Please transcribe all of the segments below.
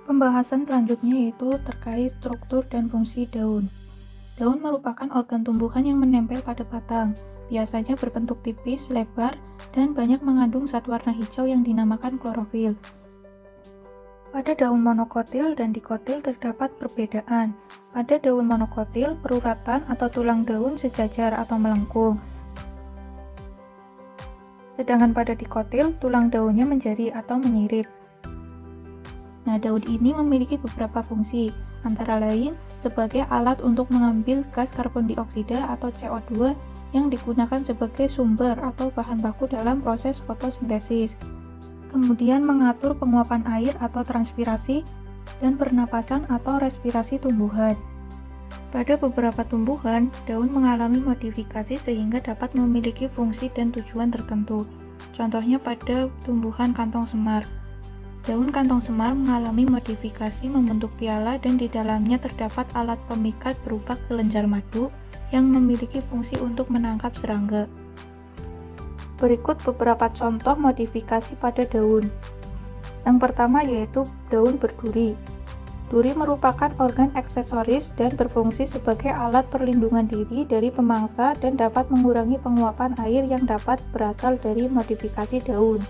Pembahasan selanjutnya yaitu terkait struktur dan fungsi daun. Daun merupakan organ tumbuhan yang menempel pada batang, biasanya berbentuk tipis, lebar, dan banyak mengandung zat warna hijau yang dinamakan klorofil. Pada daun monokotil dan dikotil terdapat perbedaan. Pada daun monokotil, peruratan atau tulang daun sejajar atau melengkung. Sedangkan pada dikotil, tulang daunnya menjadi atau menyirip. Nah, daun ini memiliki beberapa fungsi, antara lain sebagai alat untuk mengambil gas karbon dioksida atau CO2 yang digunakan sebagai sumber atau bahan baku dalam proses fotosintesis. Kemudian mengatur penguapan air atau transpirasi dan pernapasan atau respirasi tumbuhan. Pada beberapa tumbuhan, daun mengalami modifikasi sehingga dapat memiliki fungsi dan tujuan tertentu. Contohnya pada tumbuhan kantong semar. Daun kantong semar mengalami modifikasi membentuk piala dan di dalamnya terdapat alat pemikat berupa kelenjar madu yang memiliki fungsi untuk menangkap serangga. Berikut beberapa contoh modifikasi pada daun. Yang pertama yaitu daun berduri. Duri merupakan organ aksesoris dan berfungsi sebagai alat perlindungan diri dari pemangsa dan dapat mengurangi penguapan air yang dapat berasal dari modifikasi daun.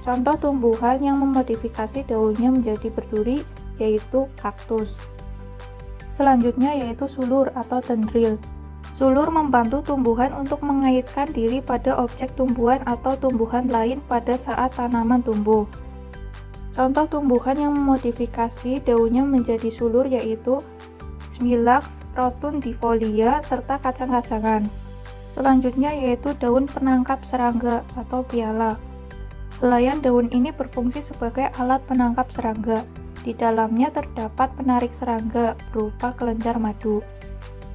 Contoh tumbuhan yang memodifikasi daunnya menjadi berduri yaitu kaktus. Selanjutnya yaitu sulur atau tendril. Sulur membantu tumbuhan untuk mengaitkan diri pada objek tumbuhan atau tumbuhan lain pada saat tanaman tumbuh. Contoh tumbuhan yang memodifikasi daunnya menjadi sulur yaitu Smilax rotundifolia serta kacang-kacangan. Selanjutnya yaitu daun penangkap serangga atau piala. Helaian daun ini berfungsi sebagai alat penangkap serangga. Di dalamnya terdapat penarik serangga berupa kelenjar madu.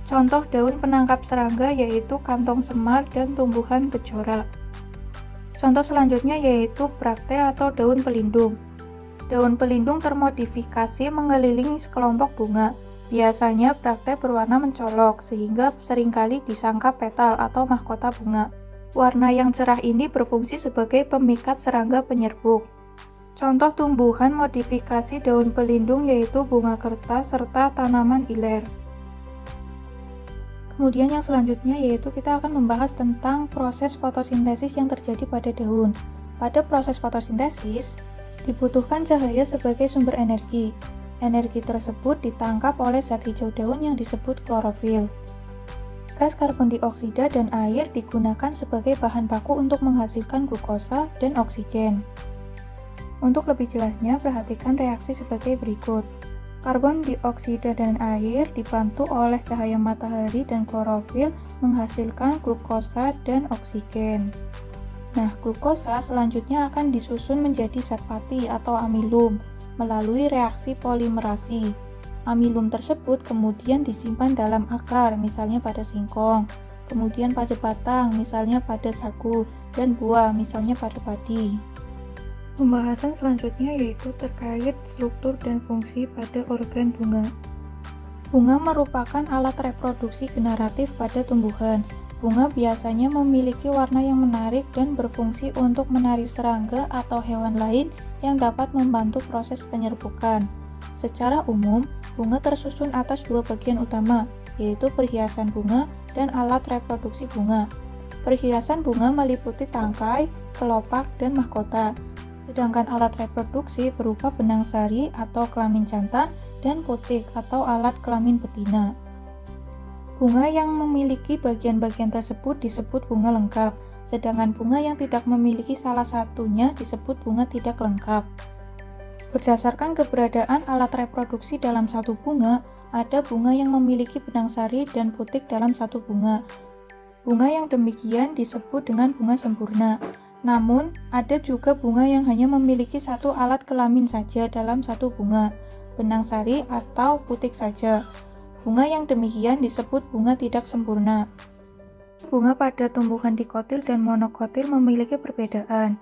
Contoh daun penangkap serangga yaitu kantong semar dan tumbuhan kejora. Contoh selanjutnya yaitu brakte atau daun pelindung. Daun pelindung termodifikasi mengelilingi sekelompok bunga. Biasanya brakte berwarna mencolok sehingga seringkali disangka petal atau mahkota bunga. Warna yang cerah ini berfungsi sebagai pemikat serangga penyerbuk. Contoh tumbuhan modifikasi daun pelindung yaitu bunga kertas serta tanaman iler. Kemudian yang selanjutnya yaitu kita akan membahas tentang proses fotosintesis yang terjadi pada daun. Pada proses fotosintesis, dibutuhkan cahaya sebagai sumber energi. Energi tersebut ditangkap oleh zat hijau daun yang disebut klorofil. Gas karbon dioksida dan air digunakan sebagai bahan baku untuk menghasilkan glukosa dan oksigen. Untuk lebih jelasnya, perhatikan reaksi sebagai berikut. Karbon dioksida dan air dibantu oleh cahaya matahari dan klorofil menghasilkan glukosa dan oksigen. Nah, glukosa selanjutnya akan disusun menjadi zat pati atau amilum melalui reaksi polimerasi. Amilum tersebut kemudian disimpan dalam akar, misalnya pada singkong, kemudian pada batang, misalnya pada sagu, dan buah, misalnya pada padi. Pembahasan selanjutnya yaitu terkait struktur dan fungsi pada organ bunga. Bunga merupakan alat reproduksi generatif pada tumbuhan. Bunga biasanya memiliki warna yang menarik dan berfungsi untuk menarik serangga atau hewan lain yang dapat membantu proses penyerbukan. Secara umum, bunga tersusun atas dua bagian utama, yaitu perhiasan bunga dan alat reproduksi bunga. Perhiasan bunga meliputi tangkai, kelopak, dan mahkota. Sedangkan alat reproduksi berupa benang sari atau kelamin jantan dan putik atau alat kelamin betina. Bunga yang memiliki bagian-bagian tersebut disebut bunga lengkap, sedangkan bunga yang tidak memiliki salah satunya disebut bunga tidak lengkap. Berdasarkan keberadaan alat reproduksi dalam satu bunga, ada bunga yang memiliki benang sari dan putik dalam satu bunga. Bunga yang demikian disebut dengan bunga sempurna. Namun, ada juga bunga yang hanya memiliki satu alat kelamin saja dalam satu bunga, benang sari atau putik saja. Bunga yang demikian disebut bunga tidak sempurna. Bunga pada tumbuhan dikotil dan monokotil memiliki perbedaan.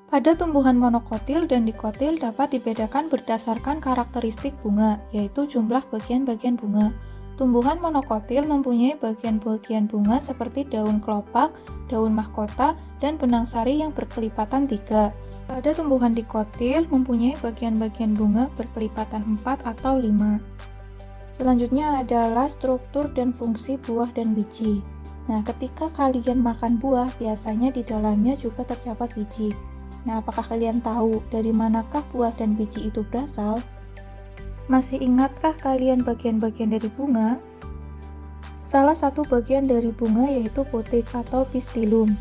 Pada tumbuhan monokotil dan dikotil dapat dibedakan berdasarkan karakteristik bunga, yaitu jumlah bagian-bagian bunga. Tumbuhan monokotil mempunyai bagian-bagian bunga seperti daun kelopak, daun mahkota, dan benang sari yang berkelipatan 3. Pada tumbuhan dikotil mempunyai bagian-bagian bunga berkelipatan 4 atau 5. Selanjutnya adalah struktur dan fungsi buah dan biji. Nah, ketika kalian makan buah, biasanya di dalamnya juga terdapat biji. Nah, apakah kalian tahu dari manakah buah dan biji itu berasal? Masih ingatkah kalian bagian-bagian dari bunga? Salah satu bagian dari bunga yaitu putik atau pistilum.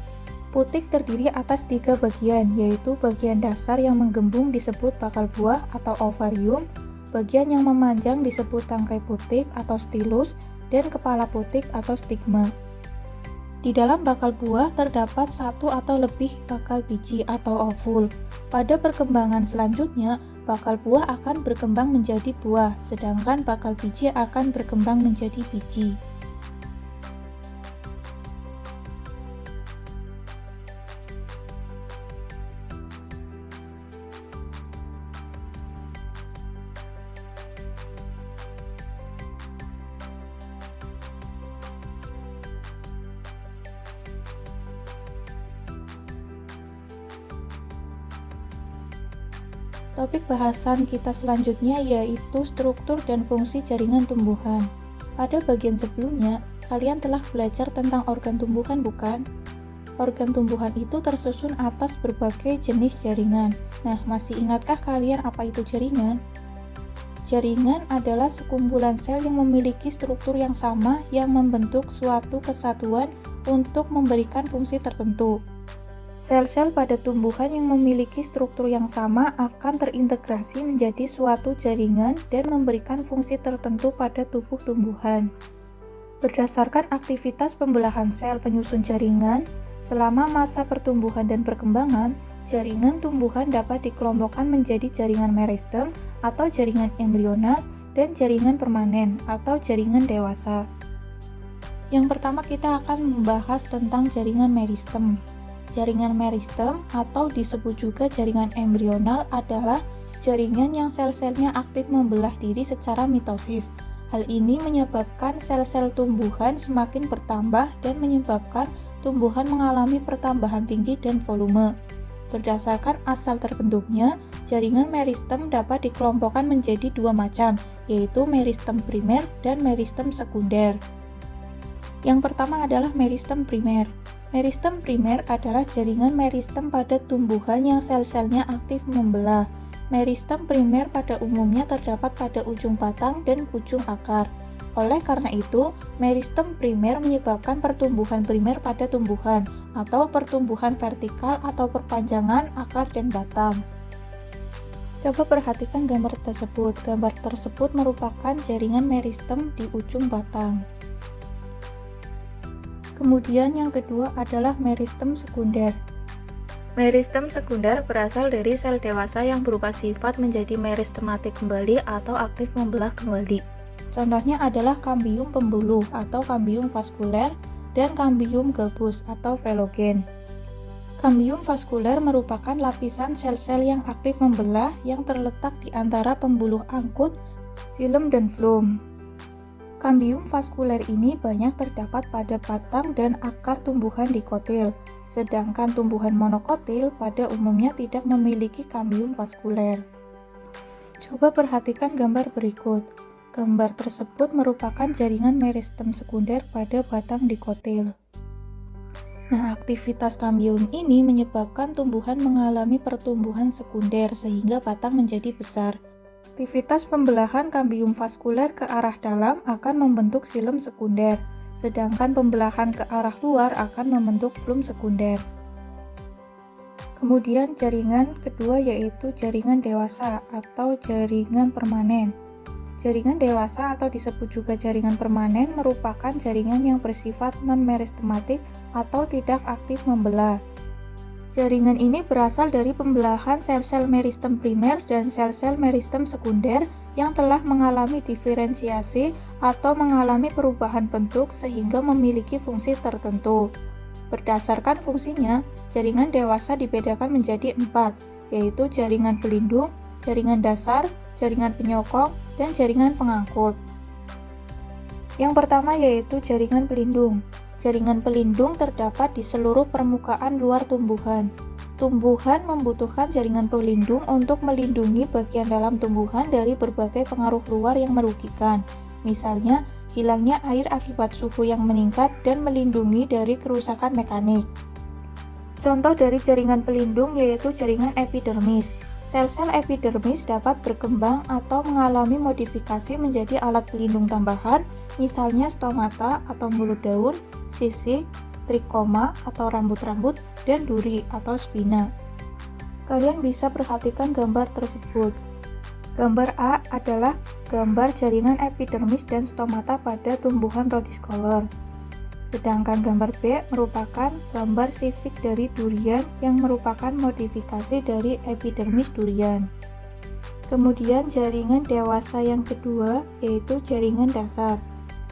Putik terdiri atas 3 bagian, yaitu bagian dasar yang menggembung disebut bakal buah atau ovarium, bagian yang memanjang disebut tangkai putik atau stilus, dan kepala putik atau stigma. Di dalam bakal buah terdapat 1 atau lebih bakal biji atau ovul. Pada perkembangan selanjutnya, bakal buah akan berkembang menjadi buah, sedangkan bakal biji akan berkembang menjadi biji. Topik bahasan kita selanjutnya yaitu struktur dan fungsi jaringan tumbuhan. Pada bagian sebelumnya, kalian telah belajar tentang organ tumbuhan, bukan? Organ tumbuhan itu tersusun atas berbagai jenis jaringan. Nah, masih ingatkah kalian apa itu jaringan? Jaringan adalah sekumpulan sel yang memiliki struktur yang sama yang membentuk suatu kesatuan untuk memberikan fungsi tertentu. Sel-sel pada tumbuhan yang memiliki struktur yang sama akan terintegrasi menjadi suatu jaringan dan memberikan fungsi tertentu pada tubuh tumbuhan. Berdasarkan aktivitas pembelahan sel penyusun jaringan, selama masa pertumbuhan dan perkembangan, jaringan tumbuhan dapat dikelompokkan menjadi jaringan meristem atau jaringan embrional dan jaringan permanen atau jaringan dewasa. Yang pertama kita akan membahas tentang jaringan meristem. Jaringan meristem atau disebut juga jaringan embrional adalah jaringan yang sel-selnya aktif membelah diri secara mitosis. Hal ini menyebabkan sel-sel tumbuhan semakin bertambah dan menyebabkan tumbuhan mengalami pertambahan tinggi dan volume. Berdasarkan asal terbentuknya, jaringan meristem dapat dikelompokkan menjadi 2 macam, yaitu meristem primer dan meristem sekunder. Yang pertama adalah meristem primer. Meristem primer adalah jaringan meristem pada tumbuhan yang sel-selnya aktif membelah. Meristem primer pada umumnya terdapat pada ujung batang dan ujung akar. Oleh karena itu, meristem primer menyebabkan pertumbuhan primer pada tumbuhan, atau pertumbuhan vertikal atau perpanjangan akar dan batang. Coba perhatikan gambar tersebut. Gambar tersebut merupakan jaringan meristem di ujung batang. Kemudian yang kedua adalah meristem sekunder. Meristem sekunder berasal dari sel dewasa yang berubah sifat menjadi meristematik kembali atau aktif membelah kembali. Contohnya adalah kambium pembuluh atau kambium vaskuler dan kambium gabus atau velogen. Kambium vaskuler merupakan lapisan sel-sel yang aktif membelah yang terletak di antara pembuluh angkut, xilem dan floem. Kambium vaskuler ini banyak terdapat pada batang dan akar tumbuhan dikotil, sedangkan tumbuhan monokotil pada umumnya tidak memiliki kambium vaskuler. Coba perhatikan gambar berikut. Gambar tersebut merupakan jaringan meristem sekunder pada batang dikotil. Nah, aktivitas kambium ini menyebabkan tumbuhan mengalami pertumbuhan sekunder sehingga batang menjadi besar. Aktivitas pembelahan kambium vaskuler ke arah dalam akan membentuk xilem sekunder, sedangkan pembelahan ke arah luar akan membentuk floem sekunder. Kemudian jaringan kedua yaitu jaringan dewasa atau jaringan permanen. Jaringan dewasa atau disebut juga jaringan permanen merupakan jaringan yang bersifat non-meristematik atau tidak aktif membelah. Jaringan ini berasal dari pembelahan sel-sel meristem primer dan sel-sel meristem sekunder yang telah mengalami diferensiasi atau mengalami perubahan bentuk sehingga memiliki fungsi tertentu. Berdasarkan fungsinya, jaringan dewasa dibedakan menjadi 4, yaitu jaringan pelindung, jaringan dasar, jaringan penyokong, dan jaringan pengangkut. Yang pertama yaitu jaringan pelindung. Jaringan pelindung terdapat di seluruh permukaan luar tumbuhan. Tumbuhan membutuhkan jaringan pelindung untuk melindungi bagian dalam tumbuhan dari berbagai pengaruh luar yang merugikan. Misalnya, hilangnya air akibat suhu yang meningkat dan melindungi dari kerusakan mekanik. Contoh dari jaringan pelindung yaitu jaringan epidermis. Sel-sel epidermis dapat berkembang atau mengalami modifikasi menjadi alat pelindung tambahan, misalnya stomata atau mulut daun, sisik, trikoma atau rambut-rambut, dan duri atau spina. Kalian bisa perhatikan gambar tersebut. Gambar A adalah gambar jaringan epidermis dan stomata pada tumbuhan rhodiocolor. Sedangkan gambar B merupakan gambar sisik dari durian yang merupakan modifikasi dari epidermis durian. Kemudian jaringan dewasa yang kedua yaitu jaringan dasar.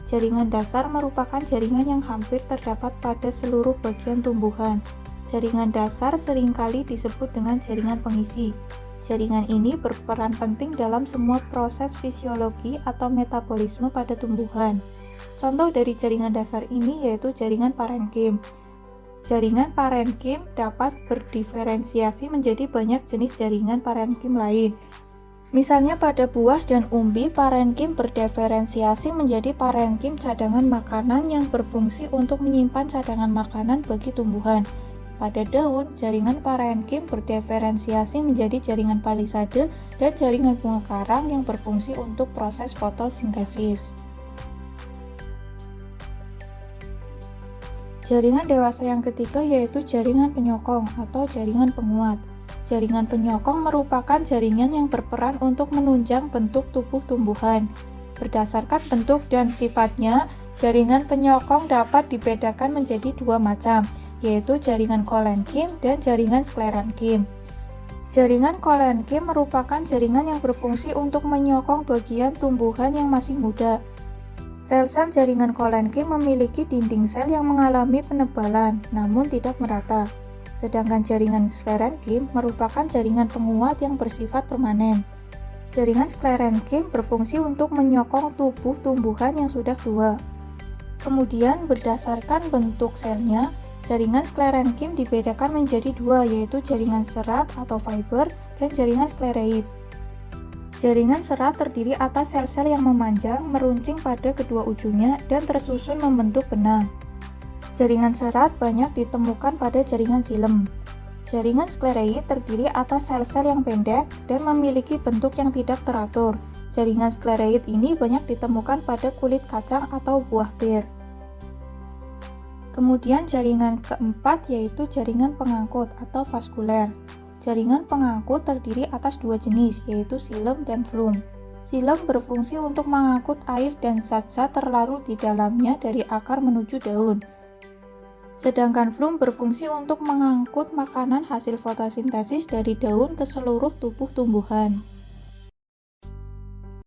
Jaringan dasar merupakan jaringan yang hampir terdapat pada seluruh bagian tumbuhan. Jaringan dasar seringkali disebut dengan jaringan pengisi. Jaringan ini berperan penting dalam semua proses fisiologi atau metabolisme pada tumbuhan. Contoh dari jaringan dasar ini yaitu jaringan parenkim. Jaringan parenkim dapat berdiferensiasi menjadi banyak jenis jaringan parenkim lain. Misalnya pada buah dan umbi, parenkim berdiferensiasi menjadi parenkim cadangan makanan yang berfungsi untuk menyimpan cadangan makanan bagi tumbuhan. Pada daun, jaringan parenkim berdiferensiasi menjadi jaringan palisade dan jaringan bunga karang yang berfungsi untuk proses fotosintesis. Jaringan dewasa yang ketiga yaitu jaringan penyokong atau jaringan penguat. Jaringan penyokong merupakan jaringan yang berperan untuk menunjang bentuk tubuh tumbuhan. Berdasarkan bentuk dan sifatnya, jaringan penyokong dapat dibedakan menjadi dua macam, yaitu jaringan kolenkim dan jaringan sklerenkim. Jaringan kolenkim merupakan jaringan yang berfungsi untuk menyokong bagian tumbuhan yang masih muda. Sel-sel jaringan kolenkim memiliki dinding sel yang mengalami penebalan, namun tidak merata. Sedangkan jaringan sklerenkim merupakan jaringan penguat yang bersifat permanen. Jaringan sklerenkim berfungsi untuk menyokong tubuh tumbuhan yang sudah tua. Kemudian berdasarkan bentuk selnya, jaringan sklerenkim dibedakan menjadi dua, yaitu jaringan serat atau fiber dan jaringan sklereid. Jaringan serat terdiri atas sel-sel yang memanjang, meruncing pada kedua ujungnya, dan tersusun membentuk benang. Jaringan serat banyak ditemukan pada jaringan xilem. Jaringan sklereid terdiri atas sel-sel yang pendek dan memiliki bentuk yang tidak teratur. Jaringan sklereid ini banyak ditemukan pada kulit kacang atau buah pir. Kemudian jaringan keempat yaitu jaringan pengangkut atau vaskuler. Jaringan pengangkut terdiri atas dua jenis, yaitu xilem dan flum. Xilem berfungsi untuk mengangkut air dan zat-zat terlarut di dalamnya dari akar menuju daun. Sedangkan flum berfungsi untuk mengangkut makanan hasil fotosintesis dari daun ke seluruh tubuh tumbuhan.